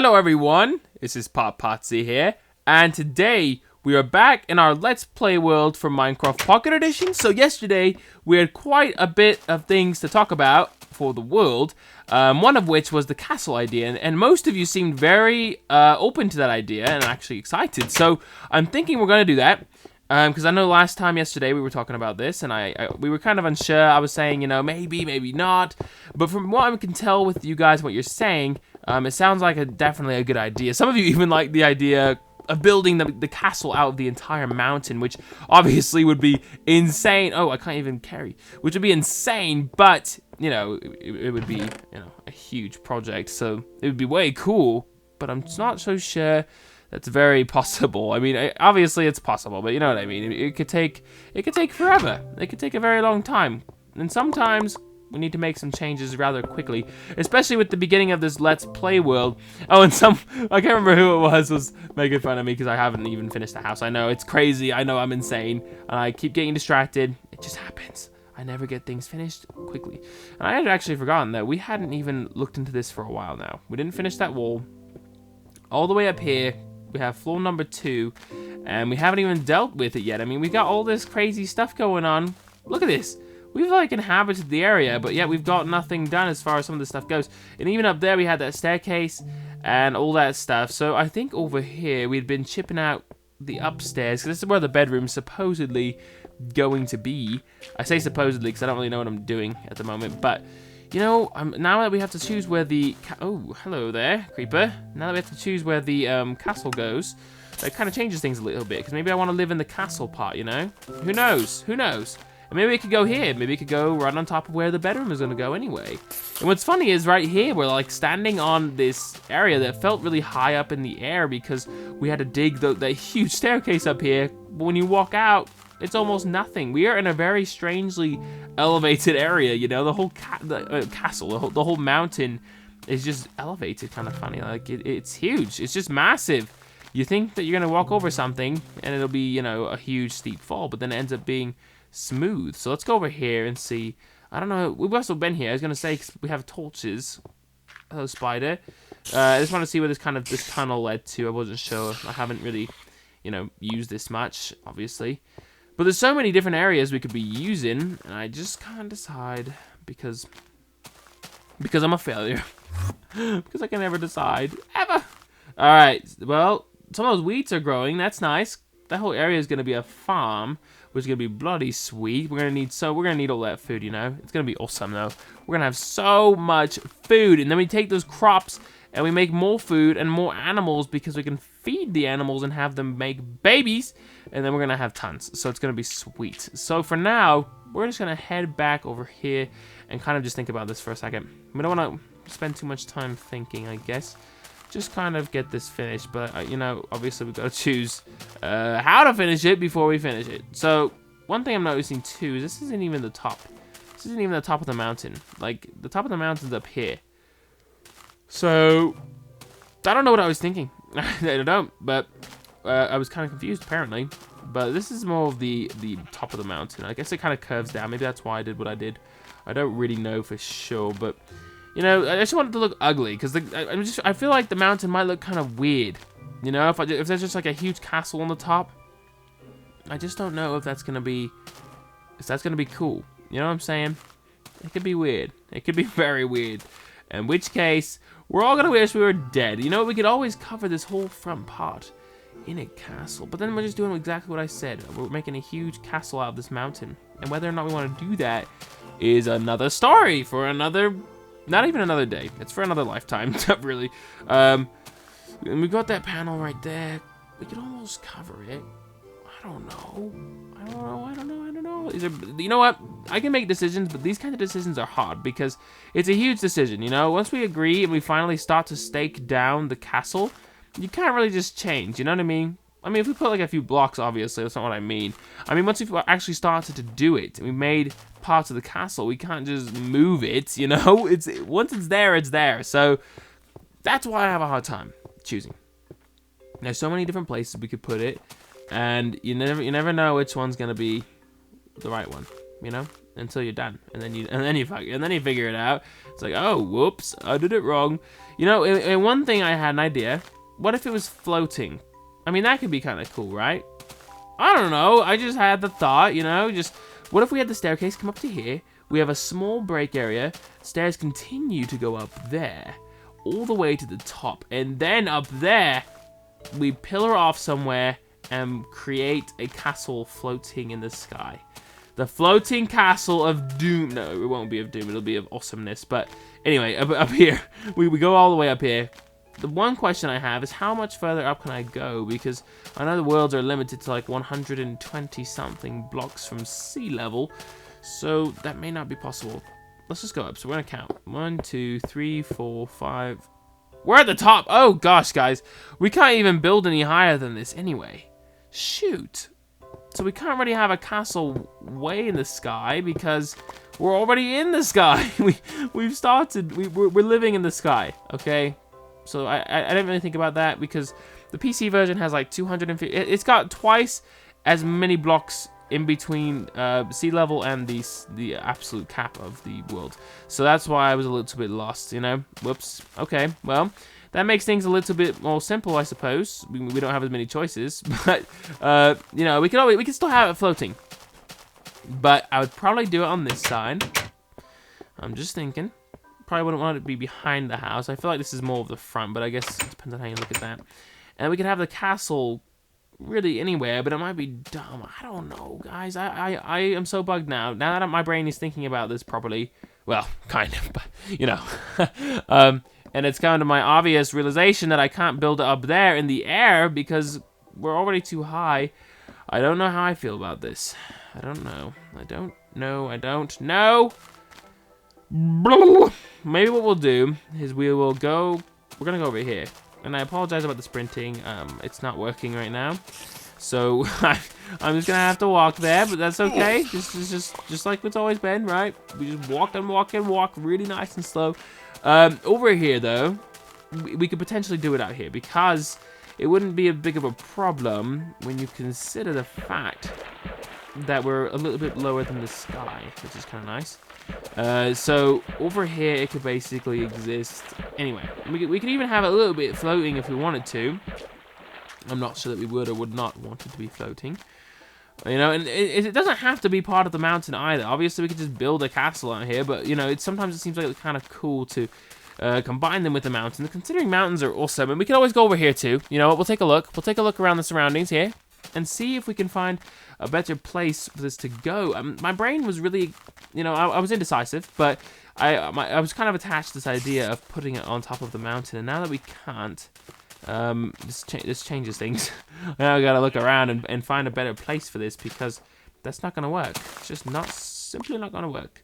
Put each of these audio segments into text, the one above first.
Hello everyone, this is Pop Potsy here, and today we are back in our Let's Play world for Minecraft Pocket Edition. So yesterday we had quite a bit of things to talk about for the world, one of which was the castle idea, and most of you seemed very open to that idea and actually excited. So I'm thinking we're going to do that. Because I know yesterday we were talking about this, and we were kind of unsure. I was saying, maybe, maybe not. But from what I can tell with you guys, what you're saying, it sounds like definitely a good idea. Some of you even like the idea of building the castle out of the entire mountain, which obviously would be insane. Oh, I can't even carry. Which would be insane, but, it would be, a huge project. So it would be way cool, but I'm not so sure that's very possible. I mean, obviously it's possible, but you know what I mean. It could take forever. It could take a very long time, and sometimes we need to make some changes rather quickly, especially with the beginning of this Let's Play world. Oh, and I can't remember who it was making fun of me because I haven't even finished the house. I know it's crazy. I know I'm insane, and I keep getting distracted. It just happens. I never get things finished quickly. And I had actually forgotten that we hadn't even looked into this for a while now. We didn't finish that wall all the way up here. We have floor number 2, and we haven't even dealt with it yet. I mean, we got all this crazy stuff going on. Look at this. We've, inhabited the area, but yet we've got nothing done as far as some of the stuff goes. And even up there, we had that staircase and all that stuff. So I think over here, we'd been chipping out the upstairs, because this is where the bedroom's supposedly going to be. I say supposedly because I don't really know what I'm doing at the moment, but now that we have to choose where the... Oh, hello there, creeper. Now that we have to choose where the castle goes, that kind of changes things a little bit, because maybe I want to live in the castle part, Who knows? Who knows? And maybe we could go here. Maybe we could go right on top of where the bedroom is going to go anyway. And what's funny is right here, we're, standing on this area that felt really high up in the air because we had to dig that huge staircase up here. But when you walk out, it's almost nothing. We are in a very strangely elevated area, the whole castle, the whole mountain is just elevated, kind of funny. It's huge. It's just massive. You think that you're gonna walk over something and it'll be, a huge steep fall, but then it ends up being smooth. So let's go over here and see. I don't know. We've also been here. I was gonna say 'cause we have torches. Hello, spider. I just want to see where this tunnel led to. I wasn't sure. I haven't really, used this much, obviously. But there's so many different areas we could be using, and I just can't decide because I'm a failure. Because I can never decide, ever. All right, well, some of those wheats are growing. That's nice. That whole area is gonna be a farm, which is gonna be bloody sweet. We're gonna need all that food, It's gonna be awesome though. We're gonna have so much food, and then we take those crops and we make more food and more animals because we can feed the animals and have them make babies, and then we're gonna have tons. So it's gonna be sweet. So for now, we're just gonna head back over here and kind of just think about this for a second. We don't want to spend too much time thinking, I guess. Just kind of get this finished, but obviously we've got to choose how to finish it before we finish it. So one thing I'm noticing too is this isn't even the top. This isn't even the top of the mountain. The top of the mountain's up here. So I don't know what I was thinking. I don't, but I was kind of confused apparently. But this is more of the top of the mountain. I guess it kind of curves down. Maybe that's why I did what I did. I don't really know for sure, but I just wanted to look ugly because I feel like the mountain might look kind of weird. If there's just a huge castle on the top, I just don't know if that's gonna be cool. You know what I'm saying? It could be weird. It could be very weird. In which case, we're all gonna wish we were dead. We could always cover this whole front part in a castle, but then we're just doing exactly what I said. We're making a huge castle out of this mountain, and whether or not we want to do that is another story for another. Not even another day. It's for another lifetime, really. And we got that panel right there. We could almost cover it. I don't know. You know what? I can make decisions, but these kind of decisions are hard because it's a huge decision, Once we agree and we finally start to stake down the castle, you can't really just change, you know what I mean? I mean, if we put a few blocks, obviously, that's not what I mean. I mean, once we've actually started to do it, and we made parts of the castle, we can't just move it, Once it's there, it's there. So that's why I have a hard time choosing. There's so many different places we could put it, and you never know which one's gonna be the right one. you know, until you're done, and then you figure it out. It's like, oh, whoops, I did it wrong. You know, and one thing I had an idea. What if it was floating? I mean, that could be kind of cool, right? I don't know. I just had the thought, you know, just what if we had the staircase come up to here? We have a small break area. Stairs continue to go up there, all the way to the top, and then up there, we pillar off somewhere and create a castle floating in the sky. The floating castle of doom. No, it won't be of doom. It'll be of awesomeness. But anyway, up here, we go all the way up here. The one question I have is how much further up can I go? Because I know the worlds are limited to like 120 something blocks from sea level. So that may not be possible. Let's just go up. So we're going to count. 1, 2, 3, 4, 5. We're at the top. Oh gosh, guys. We can't even build any higher than this anyway. Shoot. So we can't really have a castle way in the sky because we're already in the sky. We've started. We're living in the sky. Okay. So I didn't really think about that because the PC version has like 250. It's got twice as many blocks in between sea level and the absolute cap of the world. So that's why I was a little bit lost, you know. Whoops. Okay, well, that makes things a little bit more simple, I suppose. We don't have as many choices, but you know, we can still have it floating. But I would probably do it on this side. I'm just thinking. Probably wouldn't want it to be behind the house. I feel like this is more of the front, but I guess it depends on how you look at that. And we could have the castle really anywhere, but it might be dumb. I don't know, guys. I am so bugged now. Now that my brain is thinking about this properly. Well, kind of, but, you know. And it's come to my obvious realization that I can't build it up there in the air because we're already too high. I don't know how I feel about this. I don't know. I don't know. Maybe what we'll do is we're gonna go over here. And I apologize about the sprinting. It's not working right now. So I'm just gonna have to walk there, but that's okay. Just like it's always been, right? We just walk really nice and slow. Over here though, we could potentially do it out here because it wouldn't be a big of a problem when you consider the fact that we're a little bit lower than the sky, which is kind of nice. So over here it could basically exist anyway. We could even have it a little bit floating if we wanted to. I'm not sure that we would or would not want it to be floating. You know, and it doesn't have to be part of the mountain either. Obviously we could just build a castle out here, but you know, sometimes it seems like it's kind of cool to combine them with the mountain. Considering mountains are awesome, and we can always go over here too. You know what? We'll take a look. We'll take a look around the surroundings here and see if we can find a better place for this to go. My brain was really, you know, I was indecisive, but I was kind of attached to this idea of putting it on top of the mountain, and now that we can't, this changes things. Now I gotta look around and find a better place for this because that's not gonna work. It's just simply not gonna work.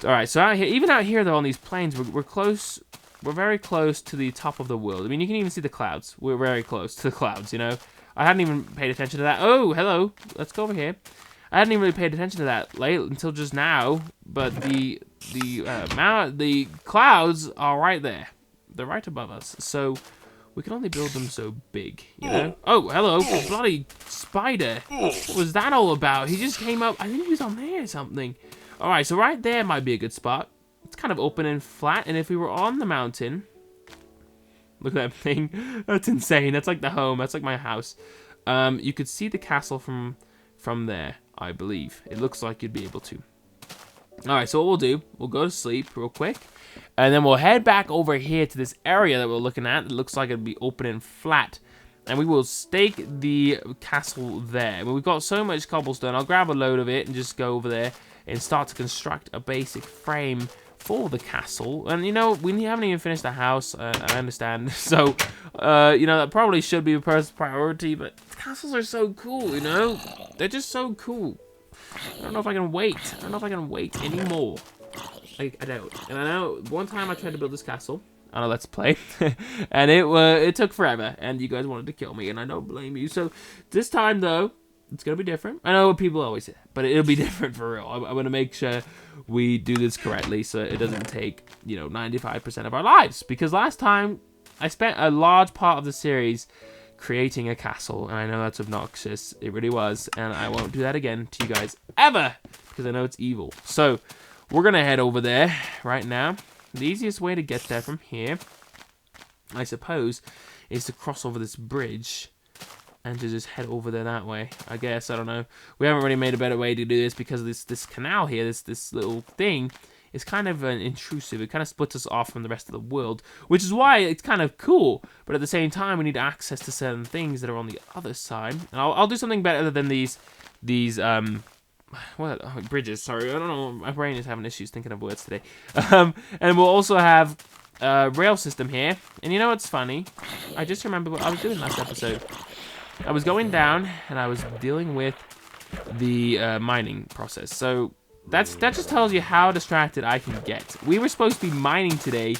All right, so even out here though on these plains, we're close. We're very close to the top of the world. I mean, you can even see the clouds. We're very close to the clouds, you know. I hadn't even paid attention to that. Oh, hello. Let's go over here. I hadn't even really paid attention to that until just now, but the clouds are right there. They're right above us, so we can only build them so big, you know? Oh, hello, bloody spider. What was that all about? He just came up. I think he was on there or something. All right, so right there might be a good spot. It's kind of open and flat, and if we were on the mountain... Look at that thing. That's insane. That's like the home. That's like my house. You could see the castle from there, I believe. It looks like you'd be able to. All right, so what we'll do, we'll go to sleep real quick, and then we'll head back over here to this area that we're looking at. It looks like it'd be open and flat, and we will stake the castle there. I mean, we've got so much cobblestone. I'll grab a load of it and just go over there and start to construct a basic frame for the castle. And you know, we haven't even finished the house. I understand. So you know, that probably should be a first priority, but castles are so cool, you know. They're just so cool. I don't know if I can wait. I don't know if I can wait anymore. I don't. And I know one time I tried to build this castle on a Let's Play, and it took forever, and you guys wanted to kill me, and I don't blame you. So this time though, it's gonna be different. I know what people always say, but it'll be different for real. I'm gonna make sure we do this correctly so it doesn't take, you know, 95% of our lives. Because last time I spent a large part of the series creating a castle, and I know that's obnoxious. It really was, and I won't do that again to you guys ever, because I know it's evil. So, we're going to head over there right now. The easiest way to get there from here, I suppose, is to cross over this bridge and to just head over there that way. I guess, I don't know. We haven't really made a better way to do this because this canal here, this little thing, is kind of intrusive. It kind of splits us off from the rest of the world, which is why it's kind of cool. But at the same time, we need access to certain things that are on the other side. And I'll do something better than these bridges. Sorry, I don't know. My brain is having issues thinking of words today. And we'll also have a rail system here. And you know what's funny? I just remember what I was doing last episode. I was going down and I was dealing with the mining process. So that just tells you how distracted I can get. We were supposed to be mining today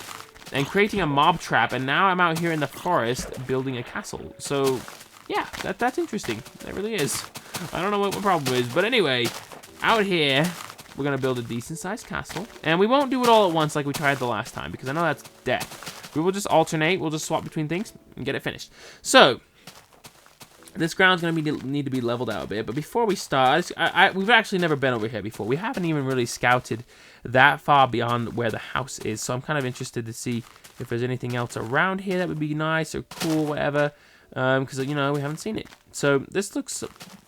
and creating a mob trap, and now I'm out here in the forest building a castle. So, yeah, that's interesting. That really is. I don't know what my problem is, but anyway, out here, we're going to build a decent-sized castle. And we won't do it all at once like we tried the last time, because I know that's death. We will just alternate. We'll just swap between things and get it finished. So, this ground's going to need to be leveled out a bit, but before we start, we've actually never been over here before. We haven't even really scouted that far beyond where the house is, so I'm kind of interested to see if there's anything else around here that would be nice or cool, whatever, because, you know, we haven't seen it. So this looks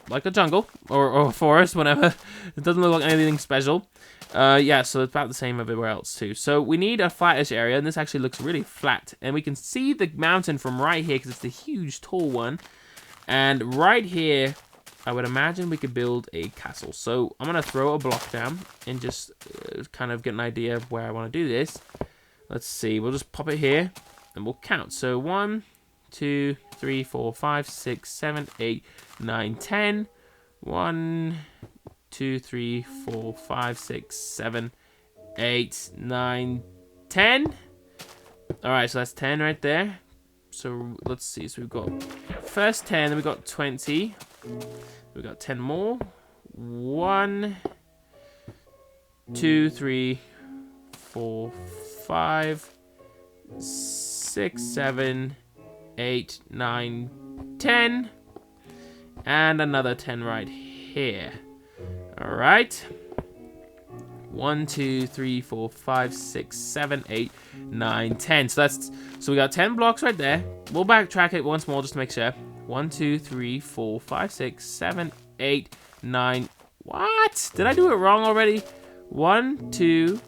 like a jungle, or a forest, whatever. It doesn't look like anything special. Yeah, so it's about the same everywhere else, too. So we need a flattish area, and this actually looks really flat, and we can see the mountain from right here, because it's the huge, tall one. And right here, I would imagine we could build a castle. So I'm going to throw a block down and just kind of get an idea of where I want to do this. Let's see. We'll just pop it here and we'll count. So 1, 2, 3, 4, 5, 6, 7, 8, 9, 10. 1, 2, 3, 4, 5, 6, 7, 8, 9, 10. All right, so that's 10 right there. So let's see. So we've got first 10, then we've got 20. We've got 10 more. 1, 2, 3, 4, 5, 6, 7, 8, 9, 10. And another 10 right here. All right. 1, 2, 3, 4, 5, 6, 7, 8, 9, 10. So we got 10 blocks right there. We'll backtrack it once more just to make sure. 1, 2, 3, 4, 5, 6, 7, 8, 9. What? Did I do it wrong already? 1, 2,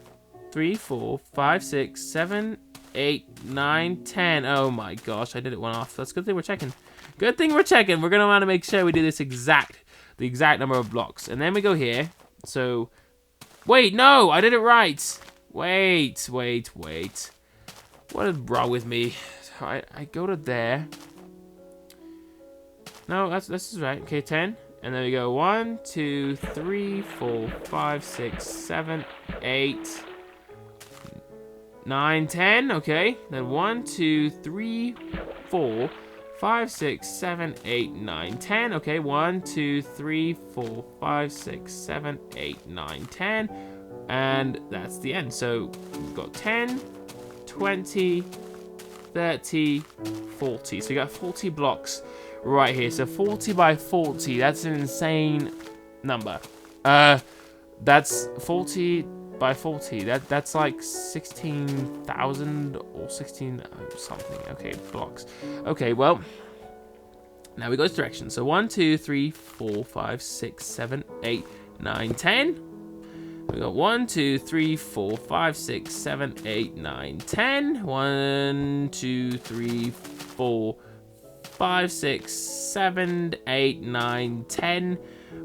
3, 4, 5, 6, 7, 8, 9, 10. Oh my gosh, I did it one off. That's a good thing we're checking. Good thing we're checking. We're gonna want to make sure we do this the exact number of blocks. And then we go here. So wait, no, I did it right. Wait. What is wrong with me? I go to there. No, this is right. Okay, 10. And then we go 1, 2, 3, 4, 5, 6, 7, 8, 9, 10. Okay. Then 1, 2, 3, 4, 5, 6, 7, 8, 9, 10. Okay, 1, 2, 3, 4, 5, 6, 7, 8, 9, 10. And that's the end. So we've got 10, 20, 30, 40. So you got 40 blocks right here. So 40 by 40. That's an insane number. That's 40 by 40. That's like 16,000 or 16 something. Okay, blocks. Okay, well, now we go this direction. So 1, 2, 3, 4, 5, 6, 7, 8, 9, 10. We got 1, 2, 3, 4, 5, 6, 7, 8, 9, 10. 1, 2, 3, 4, 5, 6, 7, 8, 9, 10.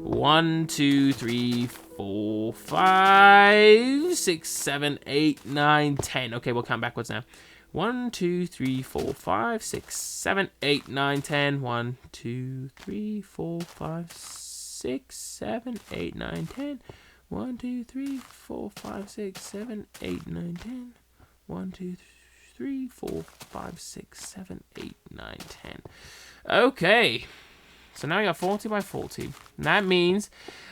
1, 2, 3, 4, 5, 6, 7, 8, 9, 10. Okay, we'll count backwards now. 1, 2, 3, 4, 5, 6, 7, 8, 9, 10. 1, 2, 3, 4, 5, 6, 7, 8, 9, 10. 1, 2, 3, 4, 5, 6, 7, 8, 9, 10. 1, 2, 3, 4, 5, 6, 7, 8, 9, 10. Okay. So now we got 40 by 40. And that means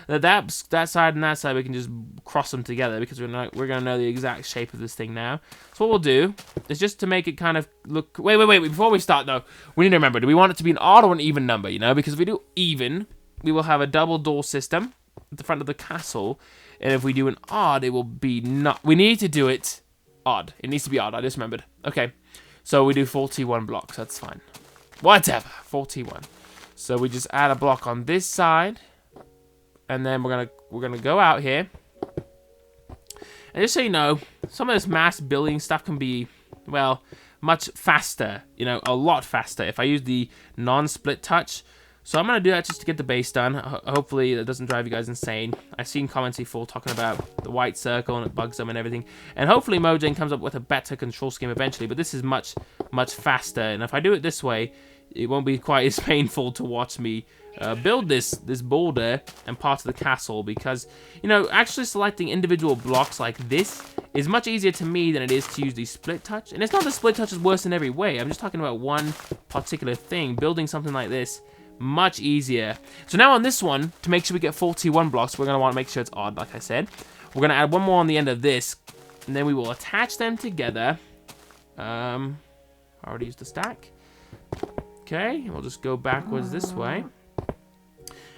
that side and that side, we can just cross them together because we're going to know the exact shape of this thing now. So what we'll do is just to make it kind of look... Wait. Before we start, though, we need to remember, do we want it to be an odd or an even number, you know? Because if we do even, we will have a double door system at the front of the castle. And if we do an odd, it will be not... We need to do it odd. It needs to be odd. I just remembered. Okay. So we do 41 blocks. That's fine. Whatever. 41. So we just add a block on this side, and then we're gonna go out here. And just so you know, some of this mass building stuff can be, well, much faster. You know, a lot faster if I use the non-split touch. So I'm gonna do that just to get the base done. Hopefully that doesn't drive you guys insane. I've seen comments before talking about the white circle and it bugs them and everything. And hopefully Mojang comes up with a better control scheme eventually. But this is much faster. And if I do it this way, it won't be quite as painful to watch me build this border and part of the castle, because, you know, actually selecting individual blocks like this is much easier to me than it is to use the split touch. And it's not that split touch is worse in every way. I'm just talking about one particular thing. Building something like this, much easier. So now on this one, to make sure we get 41 blocks, we're going to want to make sure it's odd, like I said. We're going to add one more on the end of this, and then we will attach them together. I already used the stack. Okay, we'll just go backwards this way.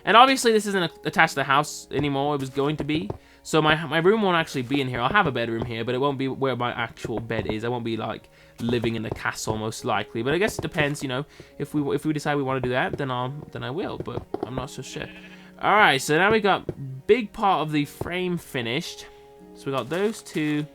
And obviously this isn't attached to the house anymore. It was going to be. So my room won't actually be in here. I'll have a bedroom here, but it won't be where my actual bed is. I won't be like living in the castle most likely. But I guess it depends, you know. If we decide we want to do that, then I will. But I'm not so sure. All right, so now we got big part of the frame finished. So we got these two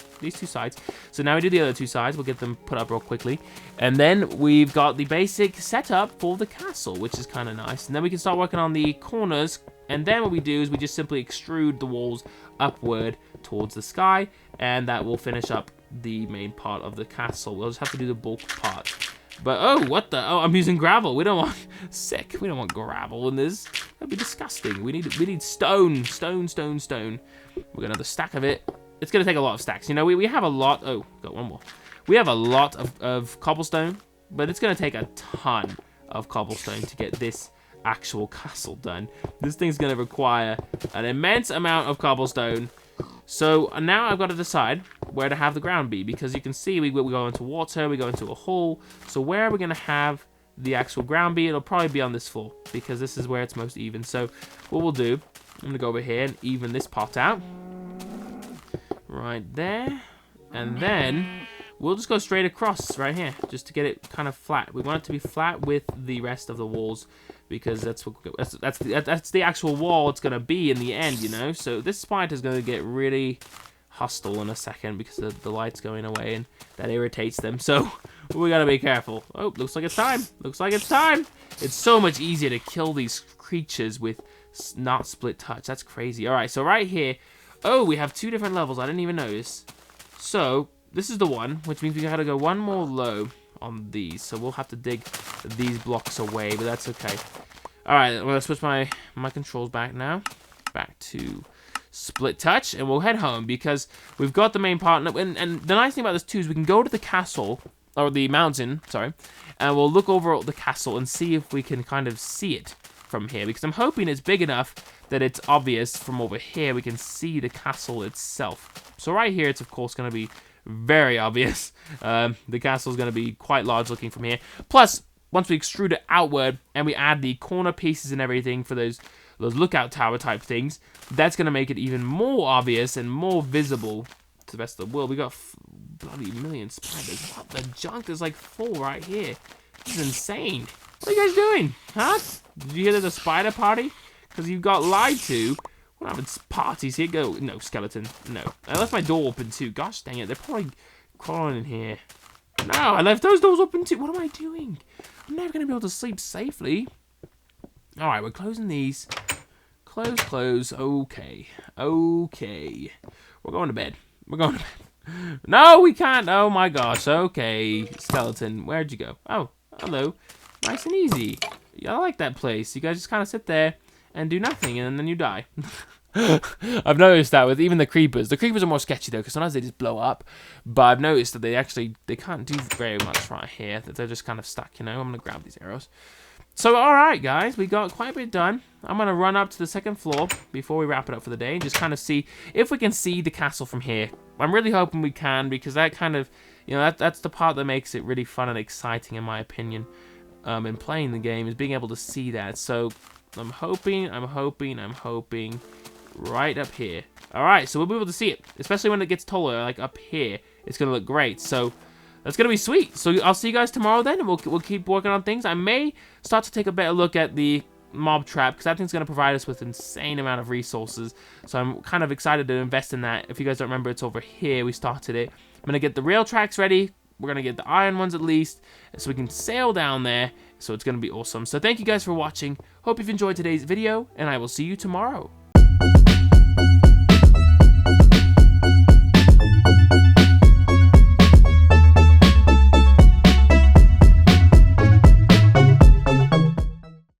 sides. So now we do the other two sides. We'll get them put up real quickly. And then we've got the basic setup for the castle, which is kind of nice. And then we can start working on the corners. And then what we do is we just simply extrude the walls upward towards the sky. And that will finish up the main part of the castle. We'll just have to do the bulk part. But, oh, what the? Oh, I'm using gravel. We don't want... Sick. We don't want gravel in this. That'd be disgusting. We need stone. Stone. We're gonna have a stack of it. It's gonna take a lot of stacks. You know, we have a lot. Oh, got one more. We have a lot of cobblestone, but it's gonna take a ton of cobblestone to get this actual castle done. This thing's gonna require an immense amount of cobblestone. So now I've got to decide where to have the ground be, because you can see we go into water, we go into a hole. So where are we gonna have the actual ground be? It'll probably be on this floor, because this is where it's most even. So what we'll do, I'm going to go over here and even this part out. Right there. And then we'll just go straight across right here, just to get it kind of flat. We want it to be flat with the rest of the walls, because that's the actual wall it's going to be in the end, you know. So this spider is going to get really hostile in a second because the light's going away and that irritates them. So we got to be careful. Oh, looks like it's time. It's so much easier to kill these creatures with not split touch. That's crazy. All right, so right here, oh, we have two different levels. I didn't even notice. So this is the one, which means we got to go one more low on these. So we'll have to dig these blocks away, but that's okay. All right, I'm gonna switch my controls back now, back to split touch, and we'll head home because we've got the main part. And the nice thing about this too is we can go to the castle, or the mountain, sorry, and we'll look over at the castle and see if we can kind of see it from here, because I'm hoping it's big enough that it's obvious from over here. We can see the castle itself. So right here, it's of course going to be very obvious. The castle is going to be quite large looking from here. Plus, once we extrude it outward and we add the corner pieces and everything for those lookout tower type things, that's going to make it even more obvious and more visible to the rest of the world. We got bloody million spiders. What the junk? There's like 4 right here. This is insane. What are you guys doing? Huh? Did you hear there's a spider party? Because you got lied to. We're not having parties here. Go. No, skeleton. No. I left my door open too. Gosh dang it. They're probably crawling in here. No, I left those doors open too. What am I doing? I'm never going to be able to sleep safely. Alright, we're closing these. Close. Okay. We're going to bed. No, we can't. Oh my gosh. Okay. Skeleton, where'd you go? Oh, hello. Nice and easy. Yeah, I like that place. You guys just kind of sit there and do nothing, and then you die. I've noticed that with even the creepers. The creepers are more sketchy, though, because sometimes they just blow up. But I've noticed that they can't do very much right here. That they're just kind of stuck, you know. I'm going to grab these arrows. So, alright guys, we got quite a bit done. I'm going to run up to the second floor before we wrap it up for the day and just kind of see if we can see the castle from here. I'm really hoping we can, because that kind of, you know, that's the part that makes it really fun and exciting in my opinion in playing the game, is being able to see that. So, I'm hoping right up here. Alright, so we'll be able to see it, especially when it gets taller, like up here. It's going to look great, so that's going to be sweet. So I'll see you guys tomorrow then, and we'll keep working on things. I may start to take a better look at the mob trap, because that thing's going to provide us with an insane amount of resources. So I'm kind of excited to invest in that. If you guys don't remember, it's over here. We started it. I'm going to get the rail tracks ready. We're going to get the iron ones at least, so we can sail down there. So it's going to be awesome. So thank you guys for watching. Hope you've enjoyed today's video, and I will see you tomorrow.